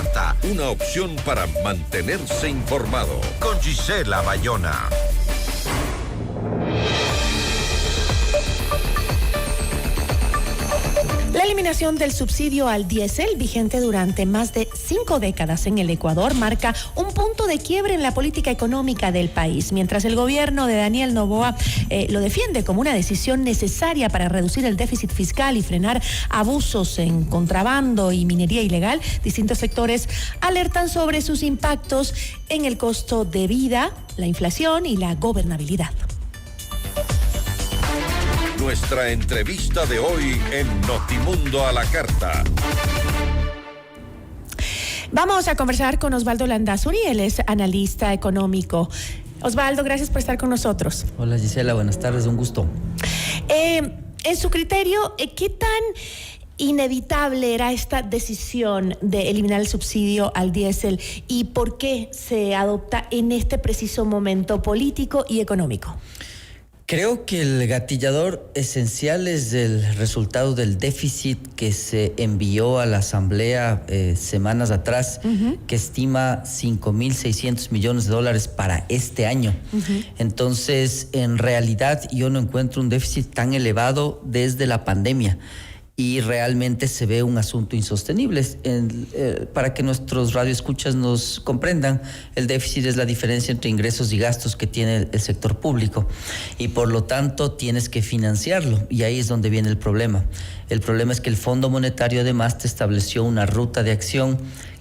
Carta. Una opción para mantenerse informado. Con Gisela Bayona. La eliminación del subsidio al diésel, vigente durante más de 5 décadas en el Ecuador, marca un punto de quiebre en la política económica del país, mientras el gobierno de Daniel Noboa lo defiende como una decisión necesaria para reducir el déficit fiscal y frenar abusos en contrabando y minería ilegal. Distintos sectores alertan sobre sus impactos en el costo de vida, la inflación y la gobernabilidad. Nuestra entrevista de hoy en Notimundo a la Carta. Vamos a conversar con Osvaldo Landazuri, él es analista económico. Osvaldo, gracias por estar con nosotros. Hola Gisela, buenas tardes, un gusto. En su criterio, ¿qué tan inevitable era esta decisión de eliminar el subsidio al diésel y por qué se adopta en este preciso momento político y económico? Creo que el gatillador esencial es el resultado del déficit que se envió a la Asamblea semanas atrás, que estima $5.600 millones para este año. Entonces, en realidad, yo no encuentro un déficit tan elevado desde la pandemia. Y realmente se ve un asunto insostenible. Para que nuestros radioescuchas nos comprendan, el déficit es la diferencia entre ingresos y gastos que tiene el sector público y por lo tanto tienes que financiarlo, y ahí es donde viene el problema. El problema es que el Fondo Monetario además te estableció una ruta de acción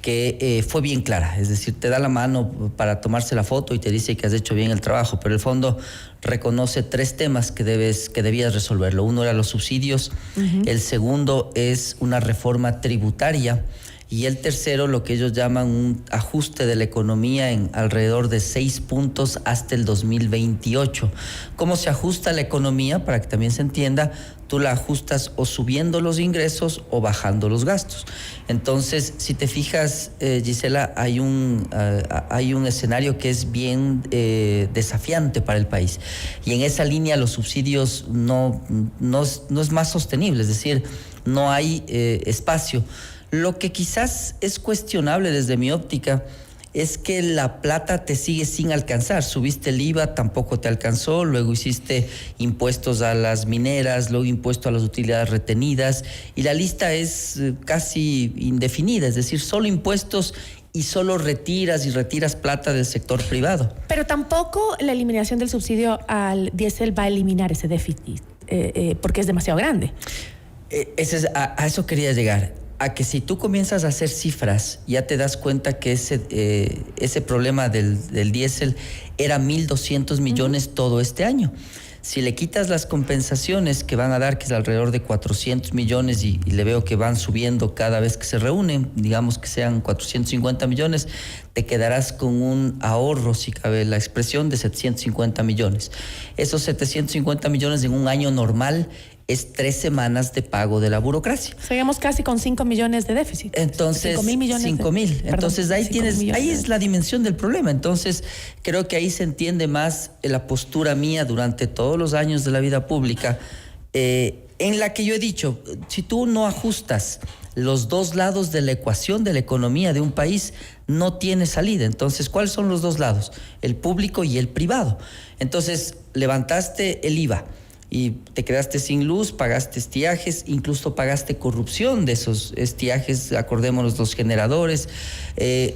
que fue bien clara, es decir, te da la mano para tomarse la foto y te dice que has hecho bien el trabajo, pero el fondo reconoce 3 temas que debías resolverlo. Uno era los subsidios, el segundo es una reforma tributaria y el tercero lo que ellos llaman un ajuste de la economía en alrededor de 6 puntos hasta el 2028. ¿Cómo se ajusta la economía? Para que también se entienda, tú la ajustas o subiendo los ingresos o bajando los gastos. Entonces, si te fijas, Gisela, hay un escenario que es bien desafiante para el país. Y en esa línea los subsidios no es más sostenible, es decir, no hay espacio. Lo que quizás es cuestionable desde mi óptica es que la plata te sigue sin alcanzar. Subiste el IVA, tampoco te alcanzó, luego hiciste impuestos a las mineras, luego impuesto a las utilidades retenidas, y la lista es casi indefinida, es decir, solo impuestos y solo retiras plata del sector privado. Pero tampoco la eliminación del subsidio al diésel va a eliminar ese déficit, porque es demasiado grande. A eso quería llegar. A que si tú comienzas a hacer cifras, ya te das cuenta que ese problema del diésel era 1.200 millones todo este año. Si le quitas las compensaciones que van a dar, que es alrededor de 400 millones, y le veo que van subiendo cada vez que se reúnen, digamos que sean 450 millones, te quedarás con un ahorro, si cabe la expresión, de 750 millones. Esos 750 millones en un año normal es 3 semanas de pago de la burocracia. Seguimos casi con 5 millones de déficit. Entonces, 5.000 millones. 5.000. Entonces, ahí es la dimensión del problema. Entonces, creo que ahí se entiende más la postura mía durante todos los años de la vida pública, en la que yo he dicho, si tú no ajustas los 2 lados de la ecuación de la economía de un país, no tiene salida. Entonces, ¿cuáles son los 2 lados? El público y el privado. Entonces, levantaste el IVA y te quedaste sin luz, pagaste estiajes, incluso pagaste corrupción de esos estiajes, acordémonos los generadores,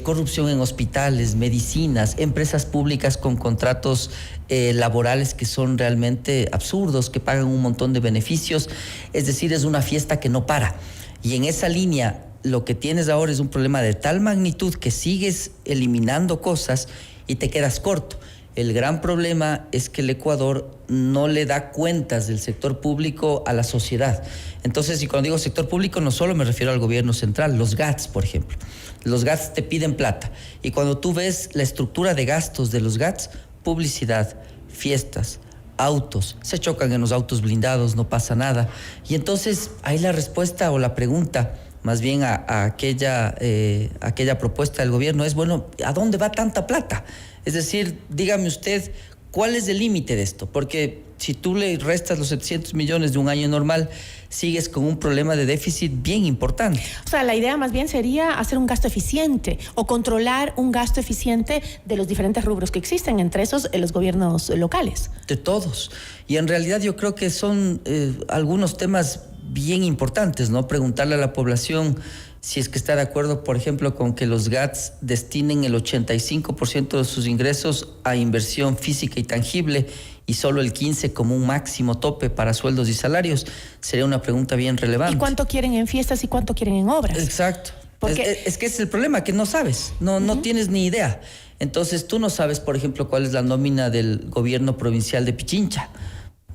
corrupción en hospitales, medicinas, empresas públicas con contratos laborales que son realmente absurdos, que pagan un montón de beneficios, es decir, es una fiesta que no para. Y en esa línea, lo que tienes ahora es un problema de tal magnitud que sigues eliminando cosas y te quedas corto. El gran problema es que el Ecuador no le da cuentas del sector público a la sociedad. Entonces, y cuando digo sector público, no solo me refiero al gobierno central, los GATS, por ejemplo. Los GATS te piden plata. Y cuando tú ves la estructura de gastos de los GATS, publicidad, fiestas, autos, se chocan en los autos blindados, no pasa nada. Y entonces, ahí la respuesta o la pregunta, más bien a aquella propuesta del gobierno es, bueno, ¿a dónde va tanta plata? Es decir, dígame usted, ¿Cuál es el límite de esto? Porque si tú le restas los 700 millones de un año normal, sigues con un problema de déficit bien importante. O sea, la idea más bien sería hacer un gasto eficiente o controlar un gasto eficiente de los diferentes rubros que existen, entre esos los gobiernos locales. De todos. Y en realidad yo creo que son algunos temas bien importantes, ¿no? Preguntarle a la población si es que está de acuerdo, por ejemplo, con que los GATS destinen el 85% de sus ingresos a inversión física y tangible y solo el 15% como un máximo tope para sueldos y salarios. Sería una pregunta bien relevante. ¿Y cuánto quieren en fiestas y cuánto quieren en obras? Exacto. Porque Es que ese es el problema, que no sabes, no tienes ni idea. Entonces tú no sabes, por ejemplo, cuál es la nómina del gobierno provincial de Pichincha.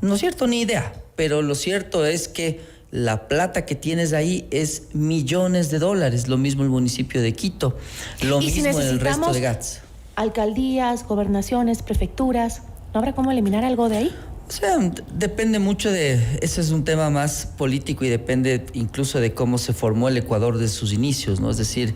No es cierto, ni idea. Pero lo cierto es que la plata que tienes ahí es millones de dólares. Lo mismo el municipio de Quito, lo mismo en el resto de GATS. Alcaldías, gobernaciones, prefecturas, ¿no habrá cómo eliminar algo de ahí? O sea, depende mucho ese es un tema más político y depende incluso de cómo se formó el Ecuador de sus inicios, ¿no? Es decir,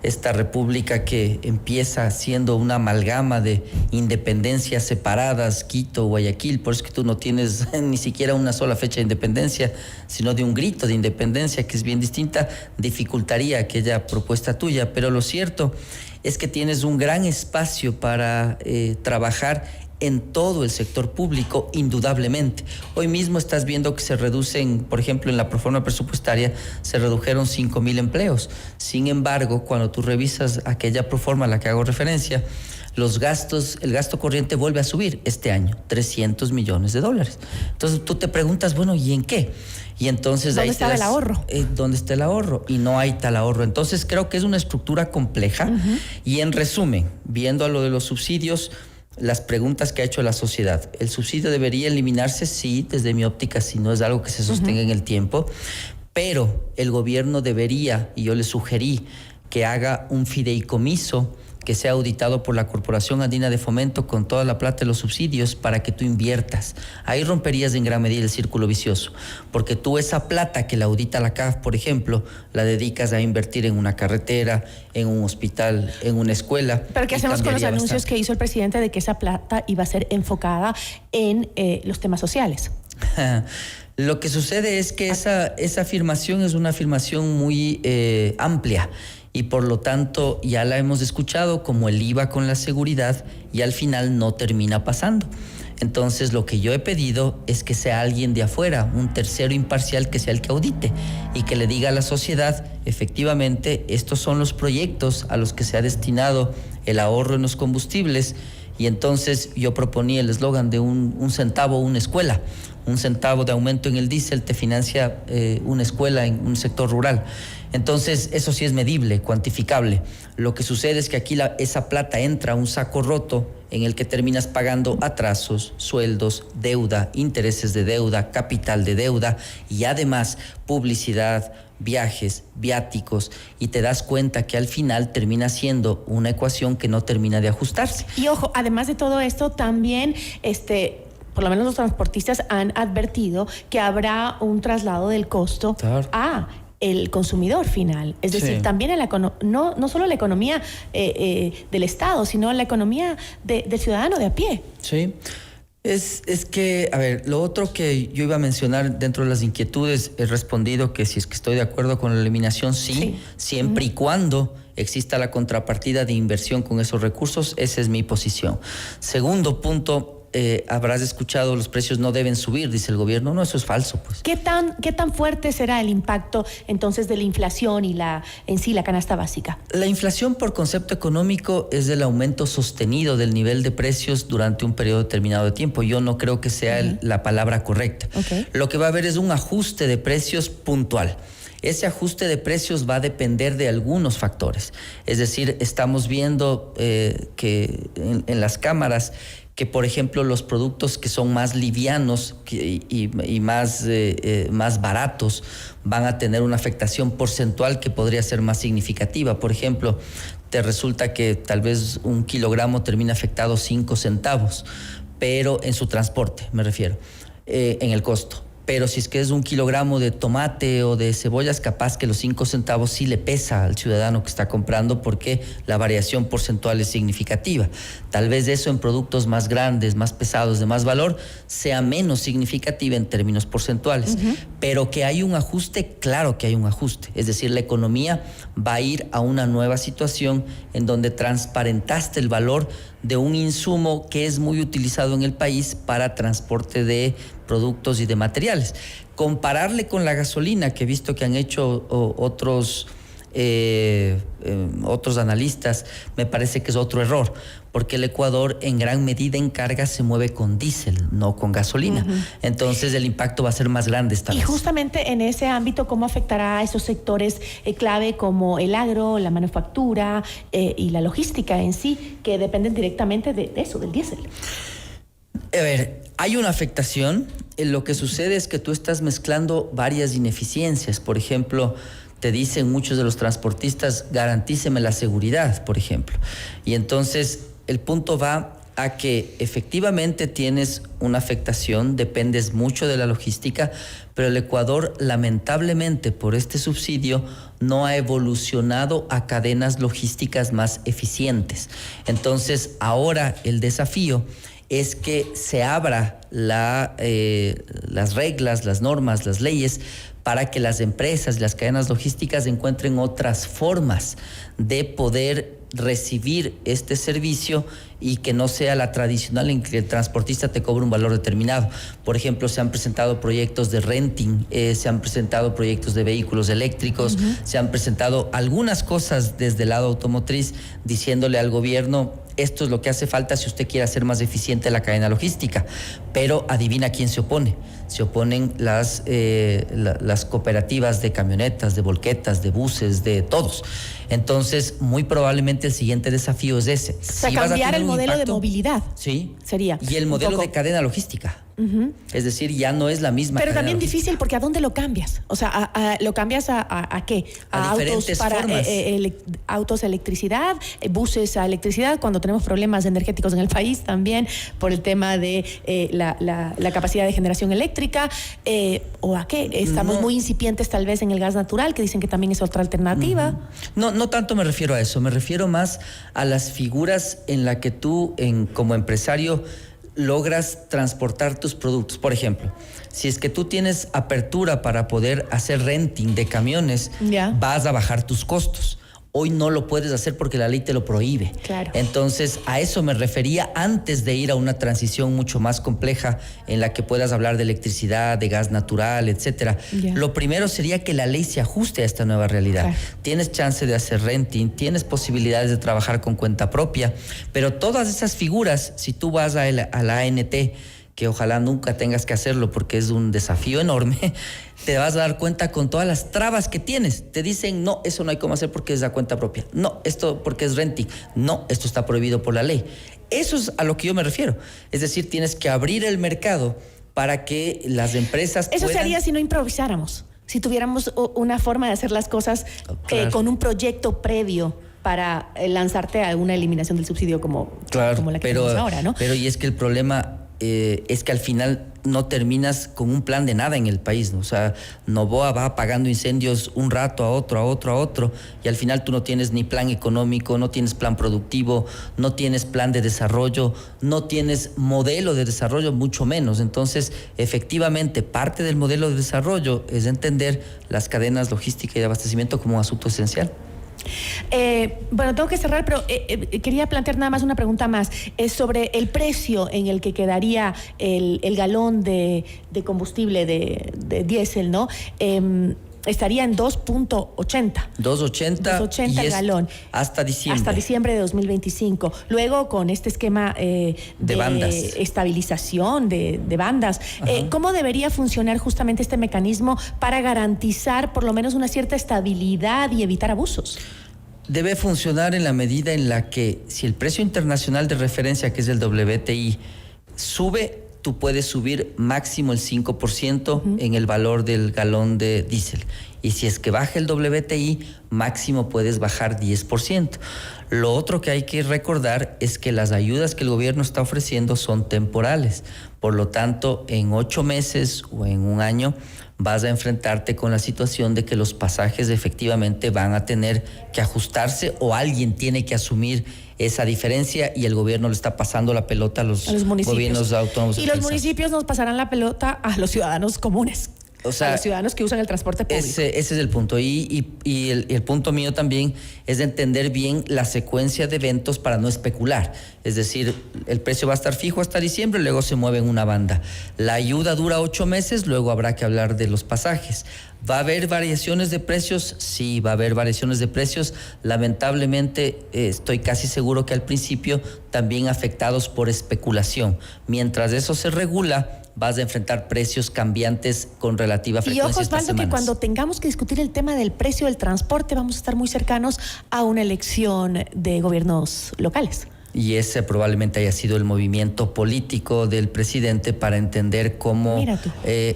esta república que empieza siendo una amalgama de independencias separadas, Quito, Guayaquil, por eso que tú no tienes ni siquiera una sola fecha de independencia, sino de un grito de independencia que es bien distinta, dificultaría aquella propuesta tuya, pero lo cierto es que tienes un gran espacio para trabajar en todo el sector público, indudablemente. Hoy mismo estás viendo que se reducen, por ejemplo, en la proforma presupuestaria, se redujeron 5,000 empleos. Sin embargo, cuando tú revisas aquella proforma a la que hago referencia, los gastos, el gasto corriente vuelve a subir este año, 300 millones de dólares. Entonces tú te preguntas, bueno, ¿y en qué? Y entonces ¿dónde está el ahorro? ¿Dónde está el ahorro? Y no hay tal ahorro. Entonces creo que es una estructura compleja. Y en resumen, viendo a lo de los subsidios, las preguntas que ha hecho la sociedad. ¿El subsidio debería eliminarse? Sí, desde mi óptica, si no es algo que se sostenga en el tiempo, pero el gobierno debería, y yo le sugerí, que haga un fideicomiso que sea auditado por la Corporación Andina de Fomento con toda la plata de los subsidios para que tú inviertas. Ahí romperías en gran medida el círculo vicioso, porque tú esa plata que la audita la CAF, por ejemplo, la dedicas a invertir en una carretera, en un hospital, en una escuela. Pero ¿qué hacemos con los anuncios que hizo el presidente de que esa plata iba a ser enfocada en los temas sociales? Lo que sucede es que esa afirmación es una afirmación muy amplia y por lo tanto ya la hemos escuchado como el IVA con la seguridad y al final no termina pasando. Entonces lo que yo he pedido es que sea alguien de afuera, un tercero imparcial que sea el que audite y que le diga a la sociedad, efectivamente, estos son los proyectos a los que se ha destinado el ahorro en los combustibles. Y entonces yo proponía el eslogan de un centavo una escuela. Un centavo de aumento en el diésel te financia una escuela en un sector rural. Entonces eso sí es medible, cuantificable. Lo que sucede es que aquí esa plata entra a un saco roto en el que terminas pagando atrasos, sueldos, deuda, intereses de deuda, capital de deuda y además publicidad, viajes, viáticos, y te das cuenta que al final termina siendo una ecuación que no termina de ajustarse. Y ojo, además de todo esto, también por lo menos los transportistas han advertido que habrá un traslado del costo a el consumidor final. Es decir, también no solo la economía del Estado, sino la economía del ciudadano de a pie. Sí. Es que, a ver, lo otro que yo iba a mencionar dentro de las inquietudes, he respondido que si es que estoy de acuerdo con la eliminación, sí. Siempre y cuando exista la contrapartida de inversión con esos recursos, esa es mi posición. Segundo punto, habrás escuchado, los precios no deben subir, dice el gobierno. No, eso es falso, pues. ¿Qué tan fuerte será el impacto entonces de la inflación y en sí la canasta básica? La inflación por concepto económico es el aumento sostenido del nivel de precios durante un periodo determinado de tiempo. Yo no creo que sea la palabra correcta. Lo que va a haber es un ajuste de precios puntual. Ese ajuste de precios va a depender de algunos factores. Es decir, estamos viendo que en las cámaras que, por ejemplo, los productos que son más livianos y más baratos van a tener una afectación porcentual que podría ser más significativa. Por ejemplo, te resulta que tal vez 1 kilogramo termina afectado 5 centavos, pero en su transporte, me refiero, en el costo. pero si es que es un kilogramo de tomate o de cebollas, capaz que los 5 centavos sí le pesa al ciudadano que está comprando porque la variación porcentual es significativa. Tal vez eso en productos más grandes, más pesados, de más valor, sea menos significativa en términos porcentuales. Pero que hay un ajuste, claro que hay un ajuste. Es decir, la economía va a ir a una nueva situación en donde transparentaste el valor de un insumo que es muy utilizado en el país para transporte de productos y de materiales. Compararle con la gasolina, que he visto que han hecho otros analistas, me parece que es otro error, porque el Ecuador en gran medida en carga se mueve con diésel, no con gasolina. Entonces el impacto va a ser más grande esta vez. Y justamente en ese ámbito, ¿cómo afectará a esos sectores clave como el agro, la manufactura y la logística en sí, que dependen directamente de eso, del diésel? A ver, hay una afectación. Lo que sucede es que tú estás mezclando varias ineficiencias. Por ejemplo, te dicen muchos de los transportistas, garantíceme la seguridad, por ejemplo. Y entonces el punto va a que efectivamente tienes una afectación, dependes mucho de la logística, pero el Ecuador, lamentablemente, por este subsidio, no ha evolucionado a cadenas logísticas más eficientes. Entonces, ahora el desafío es que se abra las reglas, las normas, las leyes, para que las empresas y las cadenas logísticas encuentren otras formas de poder recibir este servicio y que no sea la tradicional en que el transportista te cobra un valor determinado. Por ejemplo, se han presentado proyectos de renting, se han presentado proyectos de vehículos eléctricos, se han presentado algunas cosas desde el lado automotriz diciéndole al gobierno: esto es lo que hace falta si usted quiere hacer más eficiente la cadena logística. Pero adivina quién se opone. Se oponen las cooperativas de camionetas, de volquetas, de buses, de todos. Entonces, muy probablemente el siguiente desafío es ese. O sea, cambiar el modelo de movilidad. Sí. Sería. Y el modelo de cadena logística. Es decir, ya no es la misma. Pero también difícil, porque ¿a dónde lo cambias? O sea, ¿lo cambias a qué? A diferentes formas. Autos a electricidad, buses a electricidad, cuando tenemos problemas energéticos en el país también, por el tema de la capacidad de generación eléctrica, ¿o a qué? Estamos muy incipientes tal vez en el gas natural, que dicen que también es otra alternativa. No tanto me refiero a eso, me refiero más a las figuras en las que tú, como empresario, logras transportar tus productos. Por ejemplo, si es que tú tienes apertura para poder hacer renting de camiones, vas a bajar tus costos. Hoy no lo puedes hacer porque la ley te lo prohíbe. Claro. Entonces, a eso me refería antes de ir a una transición mucho más compleja en la que puedas hablar de electricidad, de gas natural, etcétera. Lo primero sería que la ley se ajuste a esta nueva realidad. Claro. Tienes chance de hacer renting, tienes posibilidades de trabajar con cuenta propia, pero todas esas figuras, si tú vas a la ANT, que ojalá nunca tengas que hacerlo porque es un desafío enorme, te vas a dar cuenta con todas las trabas que tienes. Te dicen: no, eso no hay cómo hacer porque es a cuenta propia. No, esto porque es renting. No, esto está prohibido por la ley. Eso es a lo que yo me refiero. Es decir, tienes que abrir el mercado para que las empresas Eso sería si no improvisáramos, si tuviéramos una forma de hacer las cosas con un proyecto previo para lanzarte a una eliminación del subsidio como la que tenemos ahora, ¿no? Pero y es que el problema es que al final no terminas con un plan de nada en el país, ¿no? O sea, Noboa va apagando incendios un rato a otro, y al final tú no tienes ni plan económico, no tienes plan productivo, no tienes plan de desarrollo, no tienes modelo de desarrollo, mucho menos. Entonces, efectivamente, parte del modelo de desarrollo es entender las cadenas logísticas y de abastecimiento como un asunto esencial. Bueno, tengo que cerrar, pero quería plantear nada más una pregunta más sobre el precio en el que quedaría el galón de combustible de diésel, ¿no? Estaría en 2.80. 2.80 el galón. Hasta diciembre. Hasta diciembre de 2025. Luego, con este esquema de bandas. Estabilización de bandas, ¿cómo debería funcionar justamente este mecanismo para garantizar por lo menos una cierta estabilidad y evitar abusos? Debe funcionar en la medida en la que, si el precio internacional de referencia, que es el WTI, sube, tú puedes subir máximo el 5% en el valor del galón de diésel. Y si es que baja el WTI, máximo puedes bajar 10%. Lo otro que hay que recordar es que las ayudas que el gobierno está ofreciendo son temporales. Por lo tanto, en 8 meses o en un año vas a enfrentarte con la situación de que los pasajes efectivamente van a tener que ajustarse o alguien tiene que asumir esa diferencia y el gobierno le está pasando la pelota a los gobiernos autónomos. Y los municipios nos pasarán la pelota a los ciudadanos comunes. O sea, a los ciudadanos que usan el transporte público. Ese es el punto. Y el punto mío también es de entender bien la secuencia de eventos para no especular. Es decir, el precio va a estar fijo hasta diciembre, luego se mueve en una banda. La ayuda dura 8 meses, luego habrá que hablar de los pasajes. ¿Va a haber variaciones de precios? Sí, va a haber variaciones de precios. Lamentablemente, estoy casi seguro que al principio también afectados por especulación. Mientras eso se regula, vas a enfrentar precios cambiantes con relativa frecuencia. Y ojo, Osvaldo, que cuando tengamos que discutir el tema del precio del transporte, vamos a estar muy cercanos a una elección de gobiernos locales. Y ese probablemente haya sido el movimiento político del presidente para entender cómo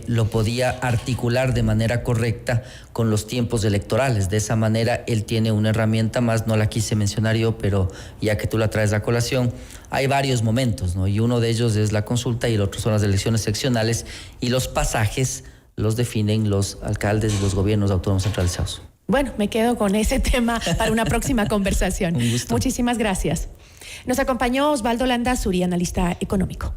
lo podía articular de manera correcta con los tiempos electorales. De esa manera él tiene una herramienta más, no la quise mencionar yo, pero ya que tú la traes a colación, hay varios momentos, ¿no? Y uno de ellos es la consulta y el otro son las elecciones seccionales, y los pasajes los definen los alcaldes y los gobiernos autónomos centralizados. Bueno, me quedo con ese tema para una próxima conversación. Un gusto. Muchísimas gracias. Nos acompañó Osvaldo Landazuri, analista económico.